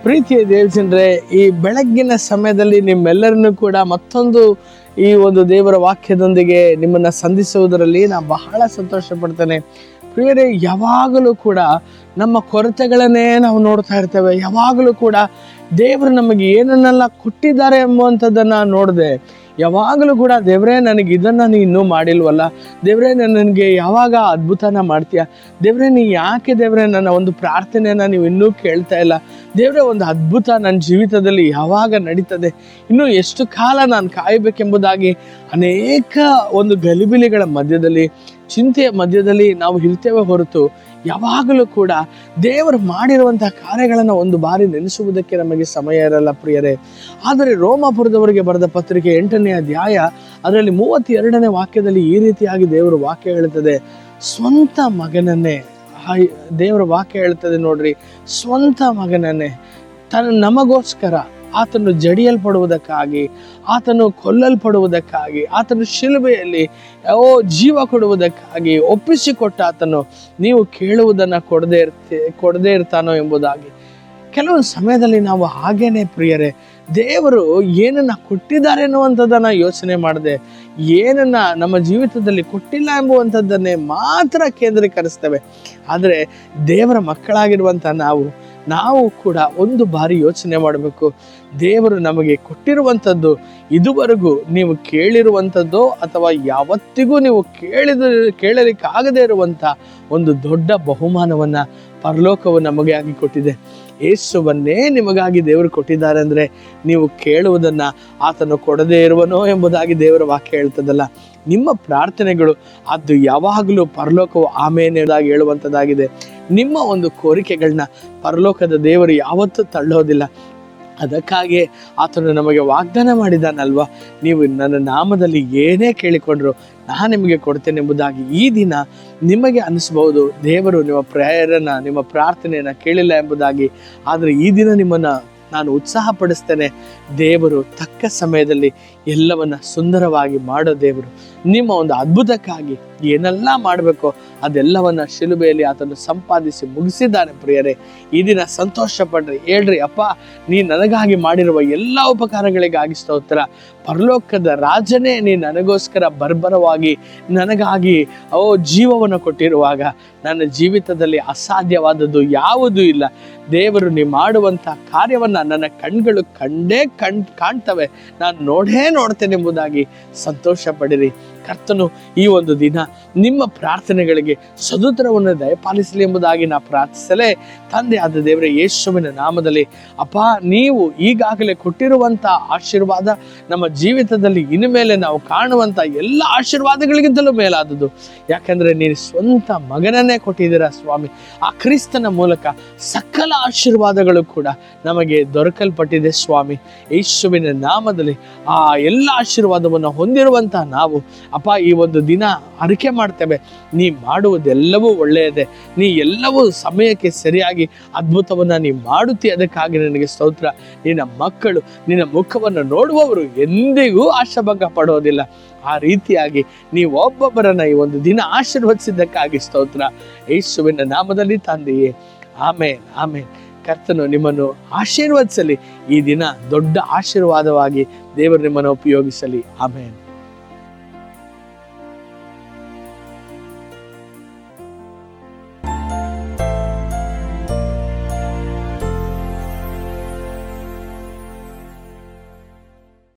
ಪ್ರೀತಿಯ ದೇವಜನರೇ, ಈ ಬೆಳಗ್ಗಿನ ಸಮಯದಲ್ಲಿ ನಿಮ್ಮೆಲ್ಲರನ್ನು ಕೂಡ ಮತ್ತೊಂದು ಈ ಒಂದು ದೇವರ ವಾಕ್ಯದೊಂದಿಗೆ ನಿಮ್ಮನ್ನು ಸಂಧಿಸುವುದರಲ್ಲಿ ನಾನು ಬಹಳ ಸಂತೋಷ ಪಡ್ತೇನೆ. ಪ್ರಿಯರೇ, ಯಾವಾಗಲೂ ಕೂಡ ನಮ್ಮ ಕೊರತೆಗಳನ್ನೇ ನಾವು ನೋಡ್ತಾ ಇರ್ತೇವೆ. ಯಾವಾಗಲೂ ಕೂಡ ದೇವರು ನಮಗೆ ಏನನ್ನೆಲ್ಲ ಕೊಟ್ಟಿದ್ದಾರೆ ಎಂಬುವಂಥದ್ದನ್ನು ನೋಡದೆ ಯಾವಾಗಲೂ ಕೂಡ ದೇವರೇ ನನಗೆ ಇದನ್ನು ನೀ ಇನ್ನೂ ಮಾಡಿಲ್ವಲ್ಲ, ದೇವರೇ ನನಗೆ ಯಾವಾಗ ಅದ್ಭುತನ ಮಾಡ್ತೀಯ, ದೇವರೇ ನೀ ಯಾಕೆ ದೇವರೇ ನನ್ನ ಒಂದು ಪ್ರಾರ್ಥನೆಯನ್ನು ನೀವು ಇನ್ನೂ ಕೇಳ್ತಾ ಇಲ್ಲ, ದೇವರೇ ಒಂದು ಅದ್ಭುತ ನನ್ನ ಜೀವಿತದಲ್ಲಿ ಯಾವಾಗ ನಡೀತದೆ, ಇನ್ನೂ ಎಷ್ಟು ಕಾಲ ನಾನು ಕಾಯಬೇಕೆಂಬುದಾಗಿ ಅನೇಕ ಒಂದು ಗಲಿಬಿಲಿಗಳ ಮಧ್ಯದಲ್ಲಿ, ಚಿಂತೆಯ ಮಧ್ಯದಲ್ಲಿ ನಾವು ಇರ್ತೇವೆ ಹೊರತು ಯಾವಾಗಲೂ ಕೂಡ ದೇವರು ಮಾಡಿರುವಂಥ ಕಾರ್ಯಗಳನ್ನು ಒಂದು ಬಾರಿ ನೆನೆಸುವುದಕ್ಕೆ ನಮಗೆ ಸಮಯ ಇರಲ್ಲ ಪ್ರಿಯರೇ. ಆದರೆ ರೋಮಾಪುರದವರಿಗೆ ಬರೆದ ಪತ್ರಿಕೆ 8ನೇ ಅಧ್ಯಾಯ ಅದರಲ್ಲಿ 32ನೇ ವಾಕ್ಯದಲ್ಲಿ ಈ ರೀತಿಯಾಗಿ ದೇವರ ವಾಕ್ಯ ಹೇಳ್ತದೆ, ಸ್ವಂತ ಮಗನನ್ನೇ, ದೇವರ ವಾಕ್ಯ ಹೇಳ್ತದೆ ನೋಡ್ರಿ, ಸ್ವಂತ ಮಗನನ್ನೇ ನಮಗೋಸ್ಕರ ಆತನು ಜಡಿಯಲ್ಪಡುವುದಕ್ಕಾಗಿ, ಆತನು ಕೊಲ್ಲಲ್ಪಡುವುದಕ್ಕಾಗಿ, ಆತನು ಶಿಲುಬೆಯಲ್ಲಿ ಜೀವ ಕೊಡುವುದಕ್ಕಾಗಿ ಒಪ್ಪಿಸಿಕೊಟ್ಟ ಆತನು ನೀವು ಕೇಳುವುದನ್ನು ಕೊಡದೇ ಇರ್ತಾನೋ ಎಂಬುದಾಗಿ. ಕೆಲವೊಂದು ಸಮಯದಲ್ಲಿ ನಾವು ಹಾಗೇನೆ ಪ್ರಿಯರೇ, ದೇವರು ಏನನ್ನ ಕೊಟ್ಟಿದ್ದಾರೆ ಅನ್ನುವಂಥದ್ದನ್ನು ಯೋಚನೆ ಮಾಡದೆ, ಏನನ್ನ ನಮ್ಮ ಜೀವಿತದಲ್ಲಿ ಕೊಟ್ಟಿಲ್ಲ ಎಂಬುವಂಥದ್ದನ್ನೇ ಮಾತ್ರ ಕೇಂದ್ರೀಕರಿಸ್ತೇವೆ. ಆದರೆ ದೇವರ ಮಕ್ಕಳಾಗಿರುವಂಥ ನಾವು ಕೂಡ ಒಂದು ಬಾರಿ ಯೋಚನೆ ಮಾಡಬೇಕು. ದೇವರು ನಮಗೆ ಕೊಟ್ಟಿರುವಂಥದ್ದು ಇದುವರೆಗೂ ನೀವು ಕೇಳಿರುವಂಥದ್ದು ಅಥವಾ ಯಾವತ್ತಿಗೂ ನೀವು ಕೇಳಲಿಕ್ಕಾಗದೇ ಇರುವಂಥ ಒಂದು ದೊಡ್ಡ ಬಹುಮಾನವನ್ನು ಪರಲೋಕವು ನಮಗೆ ಆಗಿ ಕೊಟ್ಟಿದೆ. ಯೇಸುವನ್ನೇ ನಿಮಗಾಗಿ ದೇವರು ಕೊಟ್ಟಿದ್ದಾರೆ ಅಂದರೆ ನೀವು ಕೇಳುವುದನ್ನು ಆತನು ಕೊಡದೇ ಇರುವನೋ ಎಂಬುದಾಗಿ ದೇವರ ವಾಕ್ಯ ಹೇಳ್ತದಲ್ಲ. ನಿಮ್ಮ ಪ್ರಾರ್ಥನೆಗಳು ಅದು ಯಾವಾಗಲೂ ಪರಲೋಕವು ಆಮೇನೆದಾಗಿ ಹೇಳುವಂಥದ್ದಾಗಿದೆ. ನಿಮ್ಮ ಒಂದು ಕೋರಿಕೆಗಳನ್ನ ಪರಲೋಕದ ದೇವರು ಯಾವತ್ತೂ ತಳ್ಳೋದಿಲ್ಲ. ಅದಕ್ಕಾಗಿಯೇ ಆತನು ನಮಗೆ ವಾಗ್ದಾನ ಮಾಡಿದಾನಲ್ವ, ನೀವು ನನ್ನ ನಾಮದಲ್ಲಿ ಏನೇ ಕೇಳಿಕೊಂಡ್ರು ನಾನು ನಿಮಗೆ ಕೊಡ್ತೇನೆ ಎಂಬುದಾಗಿ. ಈ ದಿನ ನಿಮಗೆ ಅನಿಸ್ಬಹುದು ದೇವರು ನಿಮ್ಮ ಪ್ರಾರ್ಥನೆಯನ್ನು ಕೇಳಿಲ್ಲ ಎಂಬುದಾಗಿ. ಆದರೆ ಈ ದಿನ ನಿಮ್ಮನ್ನು ನಾನು ಉತ್ಸಾಹಪಡಿಸ್ತೇನೆ. ದೇವರು ತಕ್ಕ ಸಮಯದಲ್ಲಿ ಎಲ್ಲವನ್ನ ಸುಂದರವಾಗಿ ಮಾಡೋ ದೇವರು. ನಿಮ್ಮ ಒಂದು ಅದ್ಭುತಕ್ಕಾಗಿ ಏನೆಲ್ಲ ಮಾಡಬೇಕೋ ಅದೆಲ್ಲವನ್ನ ಶಿಲುಬೆಯಲ್ಲಿ ಆತನು ಸಂಪಾದಿಸಿ ಮುಗಿಸಿದ್ದಾನೆ. ಪ್ರಿಯರೇ, ಈ ದಿನ ಸಂತೋಷ ಪಡ್ರಿ, ಹೇಳ್ರಿ, ಅಪ್ಪ ನೀ ನನಗಾಗಿ ಮಾಡಿರುವ ಎಲ್ಲ ಉಪಕಾರಗಳಿಗಾಗಿ ಸ್ತೋತ್ರ. ಪರಲೋಕದ ರಾಜನೇ ನೀ ನನಗೋಸ್ಕರ ಬರ್ಬರವಾಗಿ ನನಗಾಗಿ ಜೀವವನ್ನು ಕೊಟ್ಟಿರುವಾಗ ನನ್ನ ಜೀವಿತದಲ್ಲಿ ಅಸಾಧ್ಯವಾದದ್ದು ಯಾವುದೂ ಇಲ್ಲ. ದೇವರು ನೀ ಮಾಡುವಂಥ ಕಾರ್ಯವನ್ನು ನನ್ನ ಕಣ್ಗಳು ಕಾಣ್ತವೆ, ನಾನು ನೋಡ್ತೇನೆ ಎಂಬುದಾಗಿ ಸಂತೋಷ ಪಡಿರಿ. ಕರ್ತನು ಈ ಒಂದು ದಿನ ನಿಮ್ಮ ಪ್ರಾರ್ಥನೆಗಳಿಗೆ ಸದುತ್ತರವನ್ನು ದಯಪಾಲಿಸಲಿ ಎಂಬುದಾಗಿ ನಾ ಪ್ರಾರ್ಥಿಸಲೇ. ತಂದೆ ಆದ ದೇವರೇ, ಯೇಸುವಿನ ನಾಮದಲ್ಲಿ ಅಪ್ಪ, ನೀವು ಈಗಾಗಲೇ ಕೊಟ್ಟಿರುವಂಥ ಆಶೀರ್ವಾದ ನಮ್ಮ ಜೀವಿತದಲ್ಲಿ ಇನ್ನು ಮೇಲೆ ನಾವು ಕಾಣುವಂಥ ಎಲ್ಲ ಆಶೀರ್ವಾದಗಳಿಗಿಂತಲೂ ಮೇಲಾದದ್ದು. ಯಾಕಂದರೆ ನೀನು ಸ್ವಂತ ಮಗನನ್ನೇ ಕೊಟ್ಟಿದ್ದೀರಾ ಸ್ವಾಮಿ. ಆ ಕ್ರಿಸ್ತನ ಮೂಲಕ ಸಕಲ ಆಶೀರ್ವಾದಗಳು ಕೂಡ ನಮಗೆ ದೊರಕಲ್ಪಟ್ಟಿದೆ ಸ್ವಾಮಿ. ಯೇಸುವಿನ ನಾಮದಲ್ಲಿ ಆ ಎಲ್ಲ ಆಶೀರ್ವಾದವನ್ನು ಹೊಂದಿರುವಂಥ ನಾವು ಅಪ್ಪ ಈ ಒಂದು ದಿನ ಅರಿಕೆ ಮಾಡ್ತೇವೆ, ನೀ ಮಾಡುವುದೆಲ್ಲವೂ ಒಳ್ಳೆಯದೇ, ನೀ ಎಲ್ಲವೂ ಸಮಯಕ್ಕೆ ಸರಿಯಾಗಿ ಅದ್ಭುತವನ್ನು ನೀ ಮಾಡುತ್ತೀ. ಅದಕ್ಕಾಗಿ ನನಗೆ ಸ್ತೋತ್ರ. ನಿನ್ನ ಮಕ್ಕಳು ನಿನ್ನ ಮುಖವನ್ನು ನೋಡುವವರು ಎಂದಿಗೂ ಆಶಾಭಂಗ ಪಡೋದಿಲ್ಲ. ಆ ರೀತಿಯಾಗಿ ನೀವು ಒಬ್ಬೊಬ್ಬರನ್ನ ಈ ಒಂದು ದಿನ ಆಶೀರ್ವದಿಸಿದ್ದಕ್ಕಾಗಿ ಸ್ತೋತ್ರ. ಯೇಸುವಿನ ನಾಮದಲ್ಲಿ ತಂದೆಯೇ, ಆಮೇನ್, ಆಮೇನ್. ಕರ್ತನು ನಿಮ್ಮನ್ನು ಆಶೀರ್ವದಿಸಲಿ. ಈ ದಿನ ದೊಡ್ಡ ಆಶೀರ್ವಾದವಾಗಿ ದೇವರು ನಿಮ್ಮನ್ನು ಉಪಯೋಗಿಸಲಿ. ಆಮೇನ್.